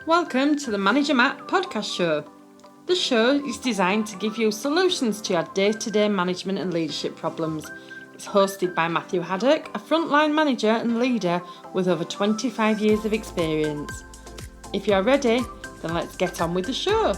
Welcome to the Manager Matt podcast show. The show is designed to give you solutions to your day-to-day management and leadership problems. It's hosted by Matthew Haddock, a frontline manager and leader with over 25 years of experience. If you're ready, then let's get on with the show.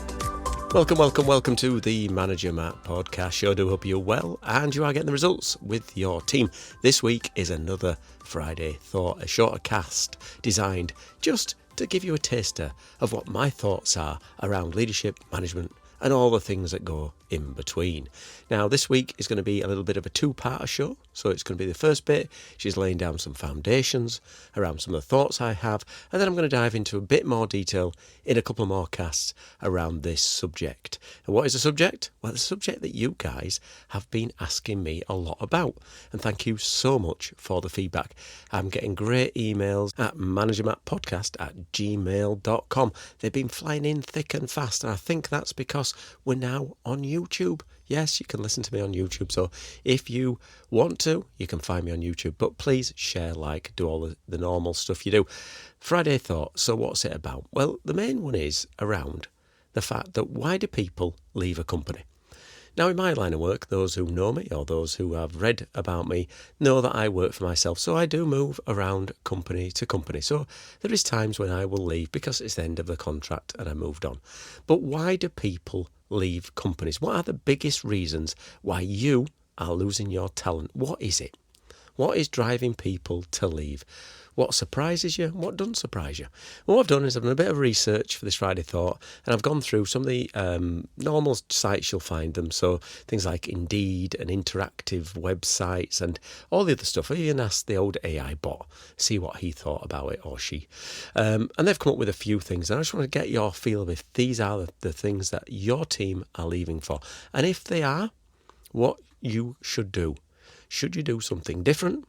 Welcome to the Manager Matt podcast show. I do hope you're well and you are getting the results with your team. This week is another Friday Thought, a shorter cast designed just to give you a taster of what my thoughts are around leadership, management and all the things that go in between. Now, this week is going to be a little bit of a two-parter show. So it's going to be the first bit. She's laying down some foundations around some of the thoughts I have. And then I'm going to dive into a bit more detail in a couple more casts around this subject. And what is the subject? Well, the subject that you guys have been asking me a lot about. And thank you so much for the feedback. I'm getting great emails at managermattpodcast@gmail.com. They've been flying in thick and fast. And I think that's because we're now on YouTube. Yes, you can listen to me on YouTube. So if you want to, you can find me on YouTube. But please share, like, do all the normal stuff you do. Friday Thought. So what's it about? Well, the main one is around the fact that why do people leave a company? Now, in my line of work, those who know me or those who have read about me know that I work for myself. So I do move around company to company. So there is times when I will leave because it's the end of the contract and I moved on. But why do people leave companies? What are the biggest reasons why you are losing your talent? What is it? What is driving people to leave? What surprises you? What doesn't surprise you? What I've done is I've done a bit of research for this Friday Thought, and I've gone through some of the normal sites you'll find them. So things like Indeed and interactive websites and all the other stuff. I even asked the old AI bot, see what he thought about it or she. And they've come up with a few things. And I just want to get your feel of if these are the things that your team are leaving for. And if they are, what you should do. Should you do something different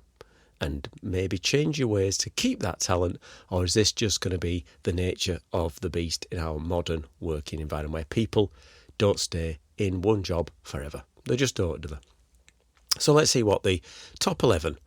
and maybe change your ways to keep that talent? Or is this just going to be the nature of the beast in our modern working environment where people don't stay in one job forever? They just don't, do they? So let's see what the top 11,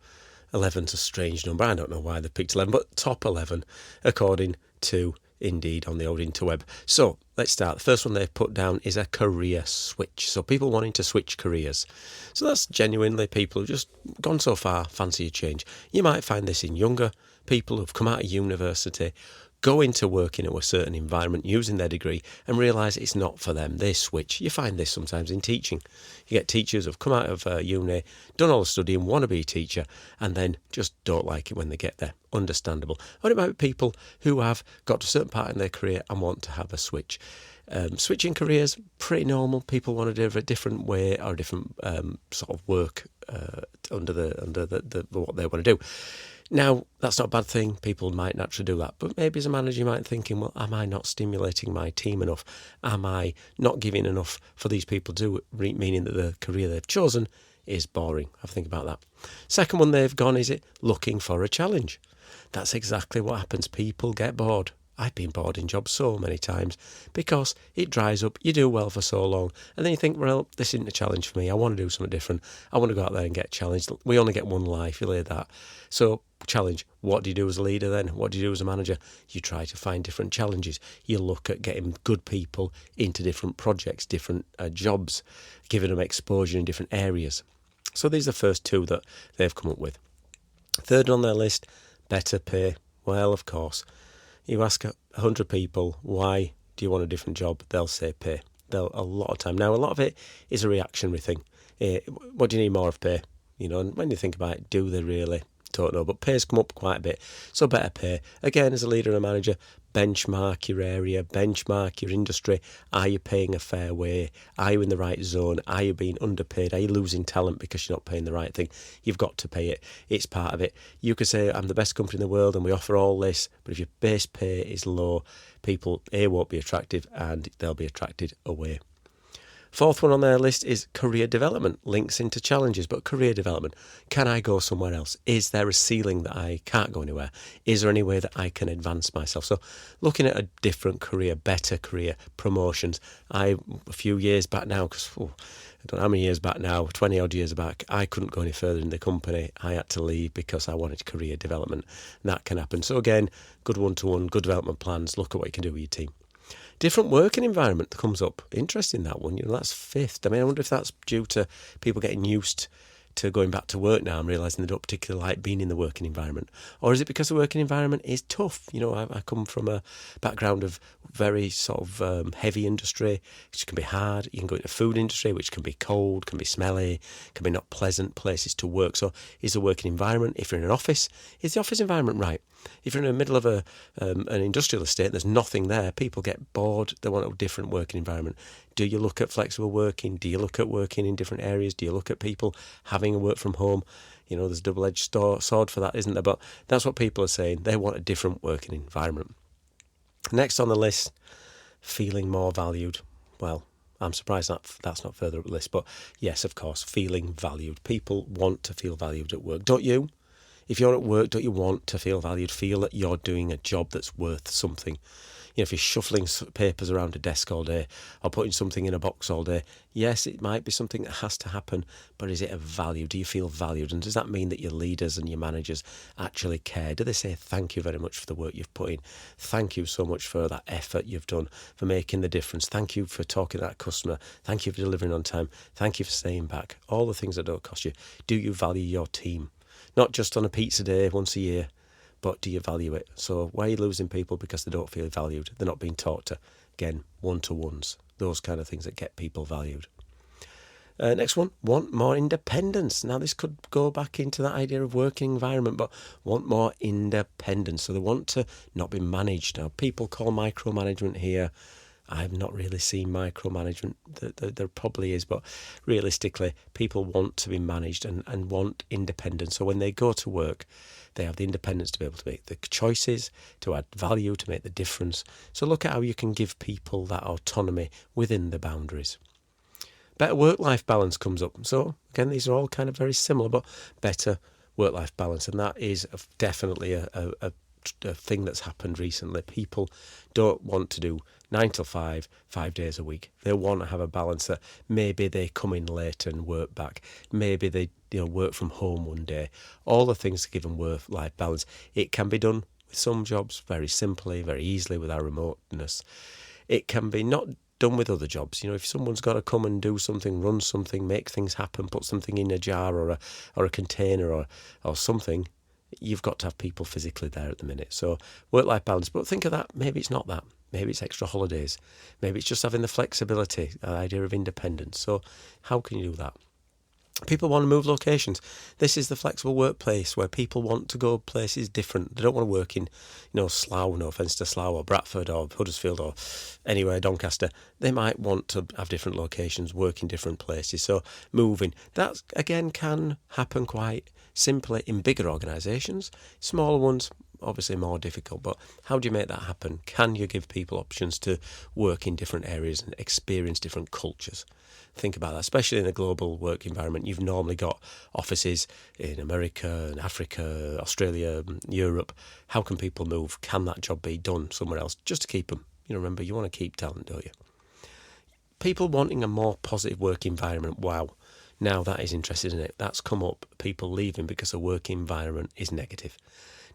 11's a strange number, I don't know why they picked 11, but top 11 according to Indeed on the old interweb. So let's start. The first one they've put down is a career switch. So people wanting to switch careers. So that's genuinely people who've just gone so far, fancy a change. You might find this in younger people who've come out of university, go into work in a certain environment using their degree and realise it's not for them. They switch. You find this sometimes in teaching. You get teachers who've come out of uni, done all the studying, want to be a teacher, and then just don't like it when they get there. Understandable. Or it might be people who have got to a certain part in their career and want to have a switch. Switching careers, pretty normal. People want to do a different way or a different sort of work under the what they want to do. Now, that's not a bad thing. People might naturally do that. But maybe as a manager, you might be thinking, well, am I not stimulating my team enough? Am I not giving enough for these people to do, meaning that the career they've chosen is boring? Have a think about that. Second one they've gone, is it looking for a challenge? That's exactly what happens. People get bored. I've been bored in jobs so many times because it dries up. You do well for so long. And then you think, well, this isn't a challenge for me. I want to do something different. I want to go out there and get challenged. We only get one life. You hear that. So challenge. What do you do as a leader then? What do you do as a manager? You try to find different challenges. You look at getting good people into different projects, different jobs, giving them exposure in different areas. So these are the first two that they've come up with. Third on their list, better pay. Well, of course. You ask 100 people, why do you want a different job? They'll say pay. They'll a lot of time. Now, a lot of it is a reactionary thing. What do you need more of pay? You know, and when you think about it, do they really? Don't know. But pay's come up quite a bit. So better pay. Again, as a leader and a manager, benchmark your area, benchmark your industry. Are you paying a fair way? Are you in the right zone? Are you being underpaid? Are you losing talent because you're not paying the right thing? You've got to pay it. It's part of it. You could say, I'm the best company in the world and we offer all this, but if your base pay is low, people, A, won't be attractive and they'll be attracted away. Fourth one on their list is career development. Links into challenges, but career development. Can I go somewhere else? Is there a ceiling that I can't go anywhere? Is there any way that I can advance myself? So looking at a different career, better career, promotions. A few years back now, because I don't know how many years back now, 20 odd years back, I couldn't go any further in the company. I had to leave because I wanted career development. And that can happen. So again, good one-to-one, good development plans. Look at what you can do with your team. Different working environment comes up. Interesting, that one. That's fifth. I wonder if that's due to people getting used to going back to work now and realising they don't particularly like being in the working environment. Or is it because the working environment is tough? I come from a background of very sort of heavy industry, which can be hard. You can go into food industry, which can be cold, can be smelly, can be not pleasant places to work. So is the working environment, if you're in an office, is the office environment right? If you're in the middle of an industrial estate, there's nothing there. People get bored. They want a different working environment. Do you look at flexible working? Do you look at working in different areas? Do you look at people having a work from home? There's a double-edged sword for that, isn't there? But that's what people are saying. They want a different working environment. Next on the list, feeling more valued. Well, I'm surprised that's not further up the list. But yes, of course, feeling valued. People want to feel valued at work. Don't you? If you're at work, don't you want to feel valued? Feel that you're doing a job that's worth something. If you're shuffling papers around a desk all day or putting something in a box all day, yes, it might be something that has to happen, but is it of value? Do you feel valued? And does that mean that your leaders and your managers actually care? Do they say thank you very much for the work you've put in? Thank you so much for that effort you've done, for making the difference. Thank you for talking to that customer. Thank you for delivering on time. Thank you for staying back. All the things that don't cost you. Do you value your team? Not just on a pizza day once a year, but do you value it? So why are you losing people? Because they don't feel valued. They're not being taught to, again, one-to-ones, those kind of things that get people valued. Next one, want more independence. Now, this could go back into that idea of working environment, but want more independence. So they want to not be managed. Now, people call micromanagement here. I've not really seen micromanagement. There probably is, but realistically, people want to be managed and want independence. So when they go to work, they have the independence to be able to make the choices, to add value, to make the difference. So look at how you can give people that autonomy within the boundaries. Better work-life balance comes up. So again, these are all kind of very similar, but better work-life balance. And that is definitely a thing that's happened recently. People don't want to do 9 till 5 days a week. They want to have a balance that maybe they come in late and work back. Maybe they work from home one day. All the things to give them work-life balance. It can be done with some jobs very simply, very easily with our remoteness. It can be not done with other jobs. If someone's got to come and do something, run something, make things happen, put something in a jar or a container or something, you've got to have people physically there at the minute. So work-life balance. But think of that, maybe it's not that. Maybe it's extra holidays. Maybe it's just having the flexibility, the idea of independence. So how can you do that? People want to move locations. This is the flexible workplace where people want to go places different. They don't want to work in, Slough, no offence to Slough or Bradford or Huddersfield or anywhere, Doncaster. They might want to have different locations, work in different places. So moving, that again can happen quite simply in bigger organisations. Smaller ones, obviously more difficult, but how do you make that happen? Can you give people options to work in different areas and experience different cultures? Think about that, especially in a global work environment. You've normally got offices in America and Africa, Australia, Europe. How can people move? Can that job be done somewhere else just to keep them? Remember, you want to keep talent, don't you? People wanting a more positive work environment. Wow. Now that is interesting, isn't it? That's come up. People leaving because the work environment is negative.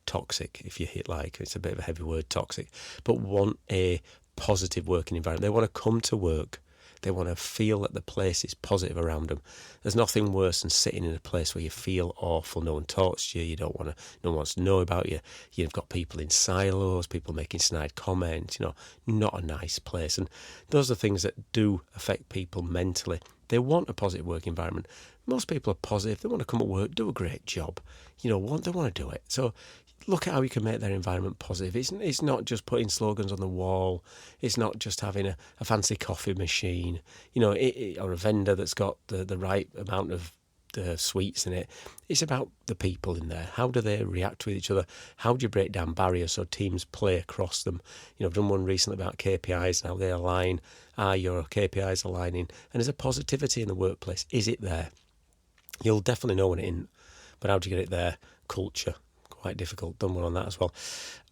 Toxic, if you like. It's a bit of a heavy word, toxic. But want a positive working environment. They want to come to work. They want to feel that the place is positive around them. There's nothing worse than sitting in a place where you feel awful. No one talks to you. No one wants to know about you. You've got people in silos, people making snide comments. Not a nice place. And those are things that do affect people mentally. They want a positive work environment. Most people are positive. They want to come at work, do a great job. They want to do it. So look at how you can make their environment positive. It's not just putting slogans on the wall. It's not just having a fancy coffee machine, or a vendor that's got the right amount of sweets in it. It's about the people in there. How do they react with each other? How do you break down barriers so teams play across them? I've done one recently about KPIs and how they align. Are your KPIs aligning? And is there positivity in the workplace? Is it there? You'll definitely know when it isn't. But how do you get it there? Culture. Quite difficult. Done one on that as well.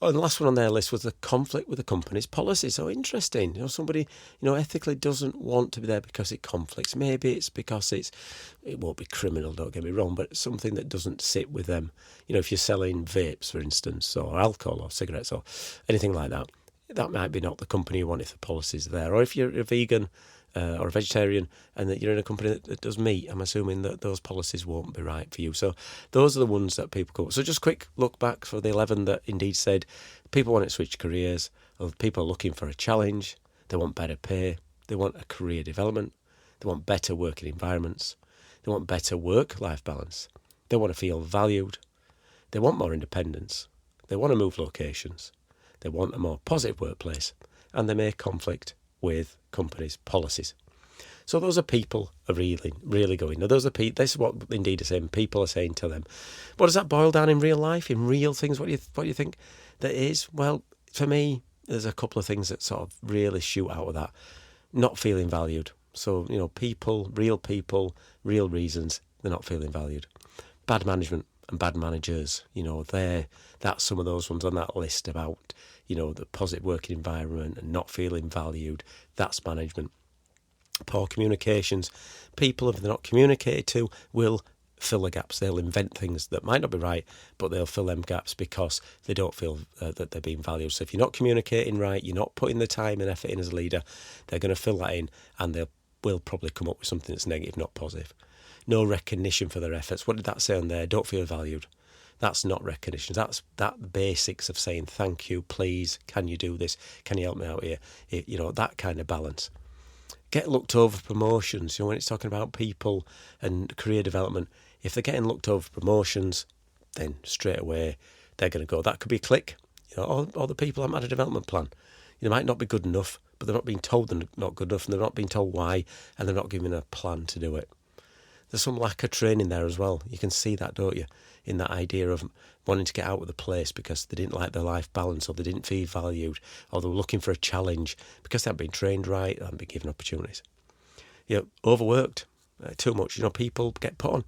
And the last one on their list was the conflict with the company's policy. So interesting. Somebody, ethically doesn't want to be there because it conflicts. Maybe it's because it won't be criminal, don't get me wrong, but something that doesn't sit with them. If you're selling vapes, for instance, or alcohol or cigarettes or anything like that, that might be not the company you want if the policy's there. Or if you're a vegan, or a vegetarian, and that you're in a company that does meat, I'm assuming that those policies won't be right for you. So those are the ones that people go. So just quick look back for the 11 that Indeed said people want to switch careers, or people are looking for a challenge, they want better pay, they want a career development, they want better working environments, they want better work-life balance, they want to feel valued, they want more independence, they want to move locations, they want a more positive workplace, and they may conflict with companies' policies. So those are people are really going. Now those are this is what Indeed are saying. People are saying to them. What does that boil down in real life, in real things? What do you think that is? Well, for me, there's a couple of things that sort of really shoot out of that. Not feeling valued. So people, real reasons they're not feeling valued. Bad management and bad managers. That's some of those ones on that list about the positive working environment and not feeling valued. That's management. Poor communications. People, if they're not communicated to, will fill the gaps. They'll invent things that might not be right, but they'll fill them gaps because they don't feel that they're being valued. So if you're not communicating right, you're not putting the time and effort in as a leader, they're going to fill that in, and they will probably come up with something that's negative, not positive. No recognition for their efforts. What did that say on there? Don't feel valued. That's not recognition. That's that basics of saying thank you, please, can you do this? Can you help me out here? That kind of balance. Get looked over for promotions. When it's talking about people and career development, if they're getting looked over for promotions, then straight away they're going to go. That could be a click. All the people haven't had a development plan. They might not be good enough, but they're not being told they're not good enough, and they're not being told why, and they're not given a plan to do it. There's some lack of training there as well. You can see that, don't you? In that idea of wanting to get out of the place because they didn't like their life balance, or they didn't feel valued, or they were looking for a challenge because they hadn't been trained right, they hadn't been given opportunities. Overworked, too much. People get put on.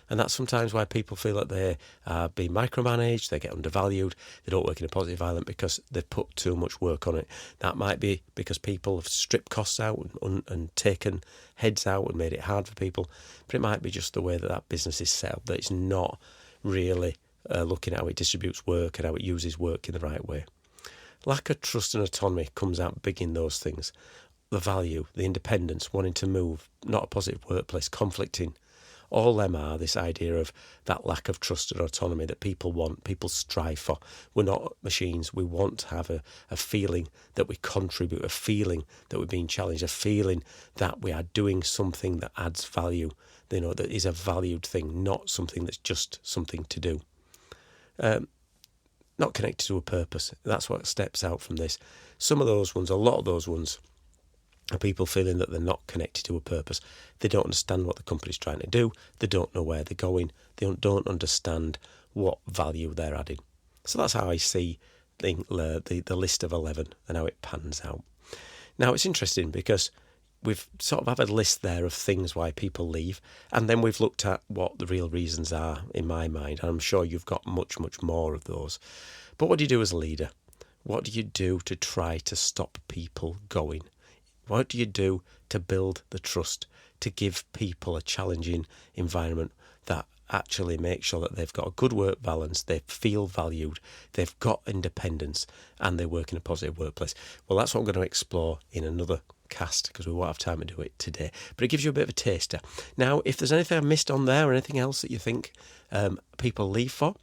And that's sometimes why people feel that they are being micromanaged, they get undervalued, they don't work in a positive environment because they've put too much work on it. That might be because people have stripped costs out and taken heads out and made it hard for people. But it might be just the way that business is set up, that it's not really looking at how it distributes work and how it uses work in the right way. Lack of trust and autonomy comes out big in those things. The value, the independence, wanting to move, not a positive workplace, conflicting. All them are this idea of that lack of trust and autonomy that people want, people strive for. We're not machines. We want to have a feeling that we contribute, a feeling that we're being challenged, a feeling that we are doing something that adds value, that is a valued thing, not something that's just something to do. Not connected to a purpose. That's what steps out from this. Some of those ones, a lot of those ones, are people feeling that they're not connected to a purpose. They don't understand what the company's trying to do. They don't know where they're going. They don't understand what value they're adding. So that's how I see the list of 11 and how it pans out. Now, it's interesting because we've sort of have a list there of things why people leave, and then we've looked at what the real reasons are in my mind, and I'm sure you've got much, much more of those. But what do you do as a leader? What do you do to try to stop people going? What do you do to build the trust, to give people a challenging environment that actually makes sure that they've got a good work balance, they feel valued, they've got independence, and they work in a positive workplace? Well, that's what I'm going to explore in another cast because we won't have time to do it today. But it gives you a bit of a taster. Now, if there's anything I missed on there or anything else that you think people leave for,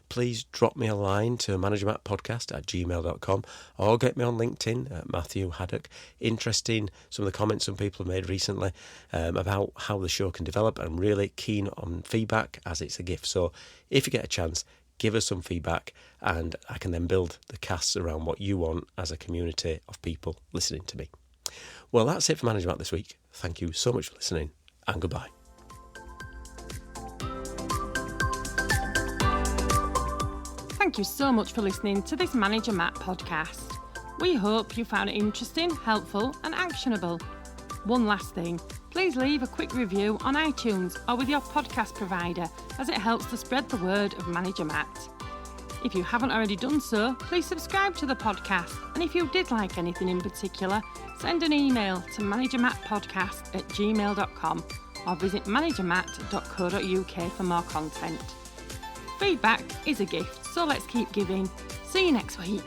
please drop me a line to managermattpodcast@gmail.com or get me on LinkedIn at Matthew Haddock. Interesting, some of the comments some people have made recently about how the show can develop. I'm really keen on feedback as it's a gift. So if you get a chance, give us some feedback and I can then build the casts around what you want as a community of people listening to me. Well, that's it for Manager Matt this week. Thank you so much for listening and goodbye. Thank you so much for listening to this Manager Matt podcast. We hope you found it interesting, helpful and actionable. One last thing, please leave a quick review on iTunes or with your podcast provider, as it helps to spread the word of Manager Matt. If you haven't already done so, please subscribe to the podcast, and if you did like anything in particular, send an email to managermattpodcast@gmail.com or visit managermatt.co.uk for more content. Feedback is a gift, so let's keep giving. See you next week.